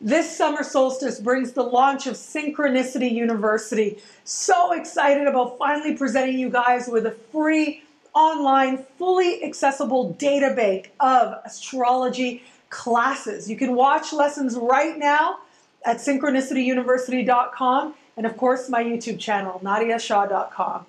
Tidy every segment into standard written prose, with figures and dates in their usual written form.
This summer solstice brings the launch of Synchronicity University. So excited about finally presenting you guys with a free, online, fully accessible data bank of astrology classes. You can watch lessons right now at synchronicityuniversity.com and of course my YouTube channel, nadiyashah.com.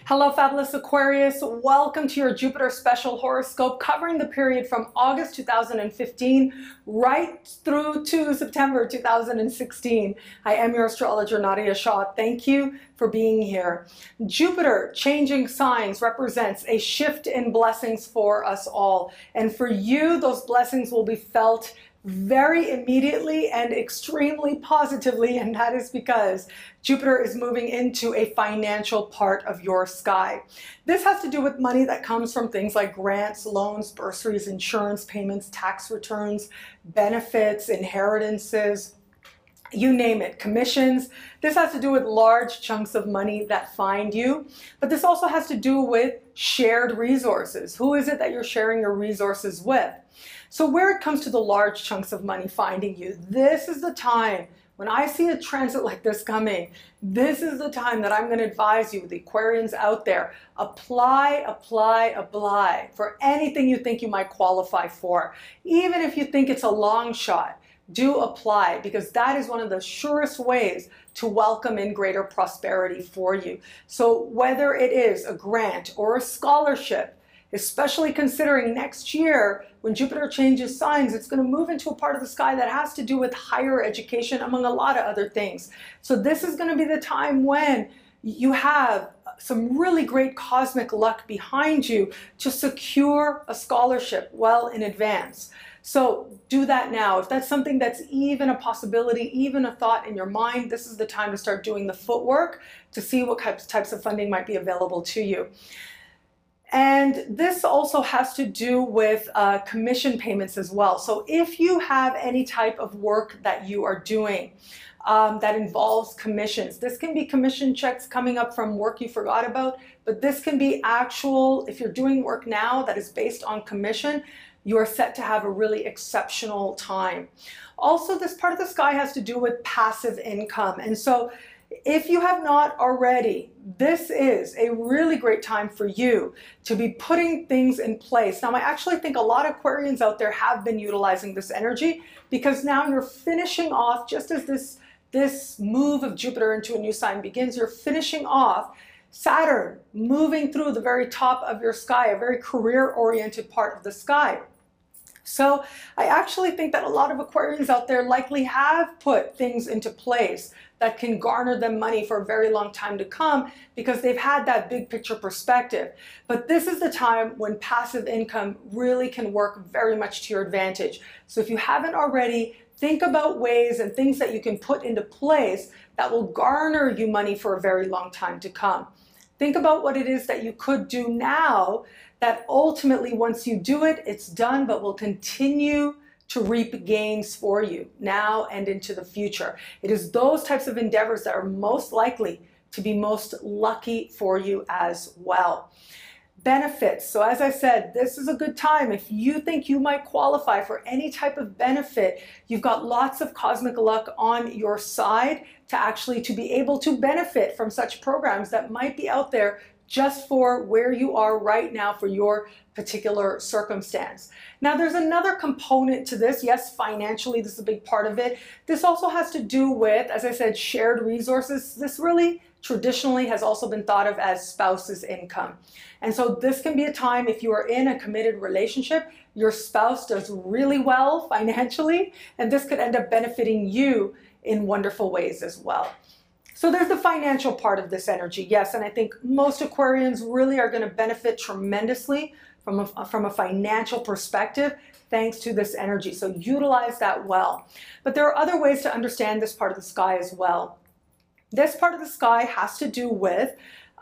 Hello, fabulous Aquarius. Welcome to your Jupiter special horoscope covering the period from August 2015 right through to September 2016. I am your astrologer, Nadiya Shah. Thank you for being here. Jupiter changing signs represents a shift in blessings for us all. And for you, those blessings will be felt very immediately and extremely positively, and that is because Jupiter is moving into a financial part of your sky. This has to do with money that comes from things like grants, loans, bursaries, insurance payments, tax returns, benefits, inheritances, you name it, commissions. This has to do with large chunks of money that find you, but this also has to do with shared resources. Who is it that you're sharing your resources with? So where it comes to the large chunks of money finding you, this is the time when I see a transit like this coming, this is the time that I'm going to advise you, the Aquarians out there, apply for anything you think you might qualify for. Even if you think it's a long shot, do apply, because that is one of the surest ways to welcome in greater prosperity for you. So whether it is a grant or a scholarship, especially considering next year when Jupiter changes signs, it's going to move into a part of the sky that has to do with higher education, among a lot of other things. So this is going to be the time when you have some really great cosmic luck behind you to secure a scholarship well in advance. So do that now. If that's something that's even a possibility, even a thought in your mind, this is the time to start doing the footwork to see what types of funding might be available to you. And this also has to do with commission payments as well. So if you have any type of work that you are doing that involves commissions, this can be commission checks coming up from work you forgot about, but this can be actual, if you're doing work now that is based on commission, you are set to have a really exceptional time. Also, this part of the sky has to do with passive income. And so if you have not already, this is a really great time for you to be putting things in place. Now, I actually think a lot of Aquarians out there have been utilizing this energy, because now you're finishing off, just as this move of Jupiter into a new sign begins, you're finishing off Saturn moving through the very top of your sky, a very career-oriented part of the sky. So I actually think that a lot of Aquarians out there likely have put things into place that can garner them money for a very long time to come, because they've had that big picture perspective. But this is the time when passive income really can work very much to your advantage. So if you haven't already, think about ways and things that you can put into place that will garner you money for a very long time to come. Think about what it is that you could do now that ultimately, once you do it, it's done, but will continue to reap gains for you now and into the future. It is those types of endeavors that are most likely to be most lucky for you as well. Benefits. So as I said, this is a good time. If you think you might qualify for any type of benefit, you've got lots of cosmic luck on your side to be able to benefit from such programs that might be out there just for where you are right now for your particular circumstance. Now, there's another component to this. Yes, financially, this is a big part of it. This also has to do with, as I said, shared resources. This really traditionally has also been thought of as spouse's income. And so this can be a time, if you are in a committed relationship, your spouse does really well financially, and this could end up benefiting you in wonderful ways as well. So there's the financial part of this energy, yes, and I think most Aquarians really are going to benefit tremendously from a financial perspective thanks to this energy. So utilize that well. But there are other ways to understand this part of the sky as well. This part of the sky has to do with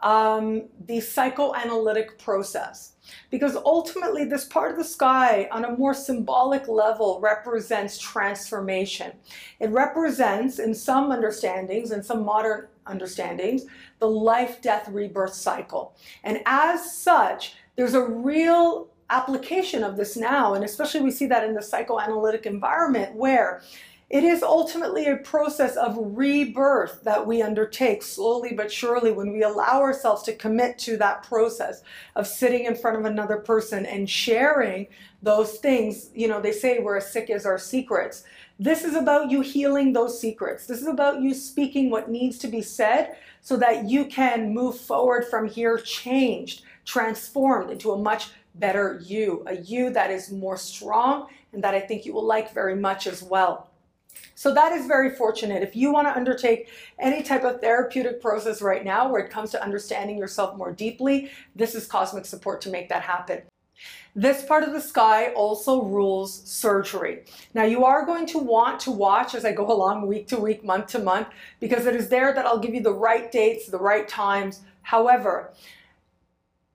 the psychoanalytic process, because ultimately this part of the sky on a more symbolic level represents transformation. It represents, in some understandings, in some modern understandings, the life, death, rebirth cycle. And as such, There's a real application of this now, and especially we see that in the psychoanalytic environment, where it is ultimately a process of rebirth that we undertake slowly but surely when we allow ourselves to commit to that process of sitting in front of another person and sharing those things. You know, they say we're as sick as our secrets. This is about you healing those secrets. This is about you speaking what needs to be said so that you can move forward from here changed, transformed into a much better you, a you that is more strong and that I think you will like very much as well. So that is very fortunate. If you want to undertake any type of therapeutic process right now where it comes to understanding yourself more deeply, this is cosmic support to make that happen. This part of the sky also rules surgery. Now you are going to want to watch as I go along week to week, month to month, because it is there that I'll give you the right dates, the right times. However,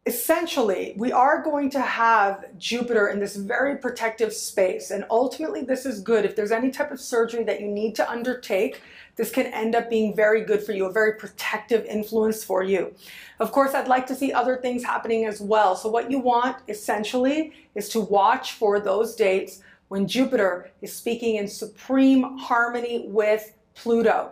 essentially, we are going to have Jupiter in this very protective space, and ultimately this is good. If there's any type of surgery that you need to undertake, this can end up being very good for you, a very protective influence for you. Of course, I'd like to see other things happening as well. So what you want essentially is to watch for those dates when Jupiter is speaking in supreme harmony with Pluto.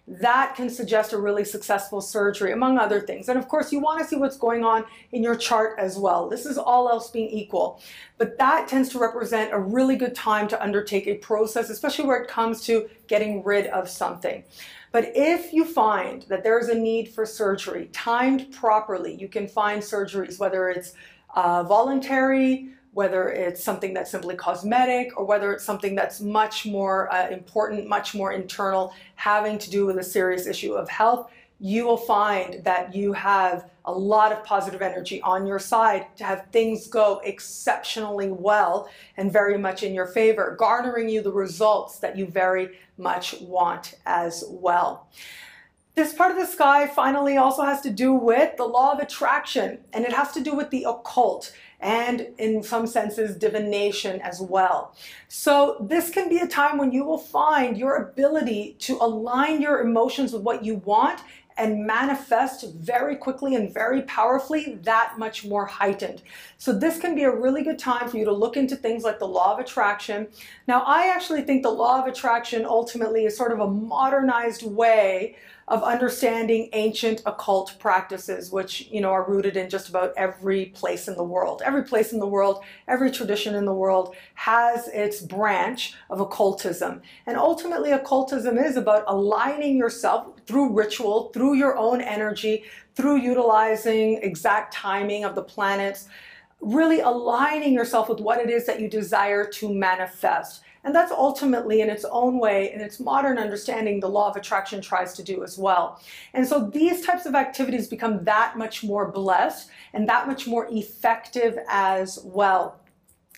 That can suggest a really successful surgery, among other things. And of course, you want to see what's going on in your chart as well. This is all else being equal. But that tends to represent a really good time to undertake a process, especially where it comes to getting rid of something. But if you find that there is a need for surgery, timed properly, you can find surgeries, whether it's voluntary, whether it's something that's simply cosmetic, or whether it's something that's much more important, much more internal, having to do with a serious issue of health, you will find that you have a lot of positive energy on your side to have things go exceptionally well and very much in your favor, garnering you the results that you very much want as well. This part of the sky finally also has to do with the law of attraction, and it has to do with the occult and in some senses divination as well. So this can be a time when you will find your ability to align your emotions with what you want and manifest very quickly and very powerfully that much more heightened. So this can be a really good time for you to look into things like the law of attraction. Now, I actually think the law of attraction ultimately is sort of a modernized way of understanding ancient occult practices, which, you know, are rooted in just about every place in the world. Every place in the world, every tradition in the world has its branch of occultism. And ultimately, occultism is about aligning yourself through ritual, through your own energy, through utilizing exact timing of the planets, really aligning yourself with what it is that you desire to manifest. And that's ultimately, in its own way, in its modern understanding, the law of attraction tries to do as well. And so these types of activities become that much more blessed and that much more effective as well.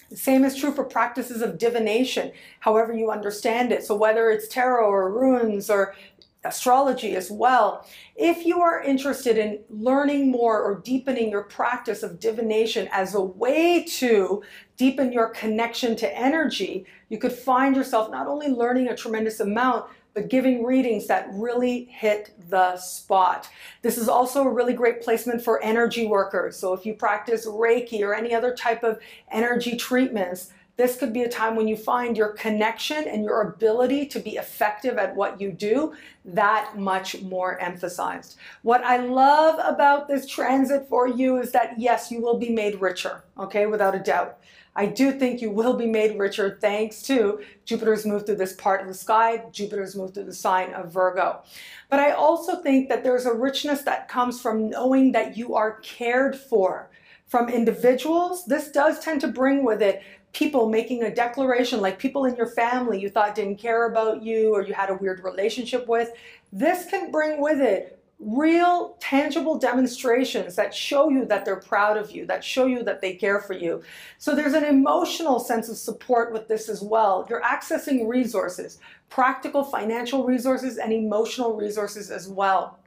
The same is true for practices of divination, however you understand it. So whether it's tarot or runes or astrology as well. If you are interested in learning more or deepening your practice of divination as a way to deepen your connection to energy, you could find yourself not only learning a tremendous amount, but giving readings that really hit the spot. This is also a really great placement for energy workers. So if you practice Reiki or any other type of energy treatments, this could be a time when you find your connection and your ability to be effective at what you do that much more emphasized. What I love about this transit for you is that, yes, you will be made richer, okay, without a doubt. I do think you will be made richer thanks to Jupiter's move through this part of the sky, Jupiter's move through the sign of Virgo. But I also think that there's a richness that comes from knowing that you are cared for. From individuals, this does tend to bring with it people making a declaration, like people in your family you thought didn't care about you or you had a weird relationship with. This can bring with it real tangible demonstrations that show you that they're proud of you, that show you that they care for you. So there's an emotional sense of support with this as well. You're accessing resources, practical financial resources and emotional resources as well.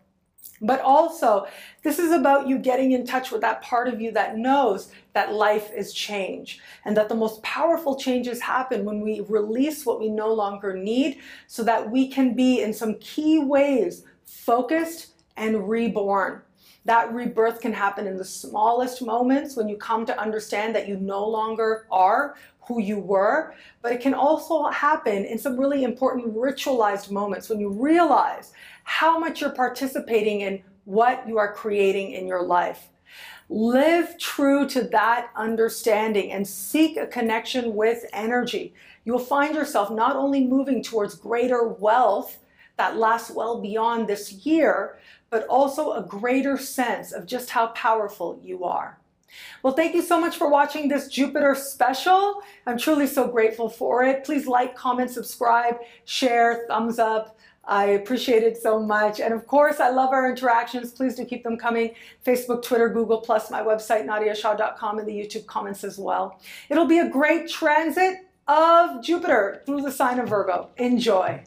But also, this is about you getting in touch with that part of you that knows that life is change and that the most powerful changes happen when we release what we no longer need so that we can be in some key ways focused and reborn. That rebirth can happen in the smallest moments when you come to understand that you no longer are who you were, but it can also happen in some really important ritualized moments when you realize how much you're participating in what you are creating in your life. Live true to that understanding and seek a connection with energy. You'll find yourself not only moving towards greater wealth that lasts well beyond this year, but also a greater sense of just how powerful you are. Well, thank you so much for watching this Jupiter special. I'm truly so grateful for it. Please like, comment, subscribe, share, thumbs up. I appreciate it so much. And of course, I love our interactions. Please do keep them coming. Facebook, Twitter, Google+, my website, nadiyashah.com, and the YouTube comments as well. It'll be a great transit of Jupiter through the sign of Virgo. Enjoy.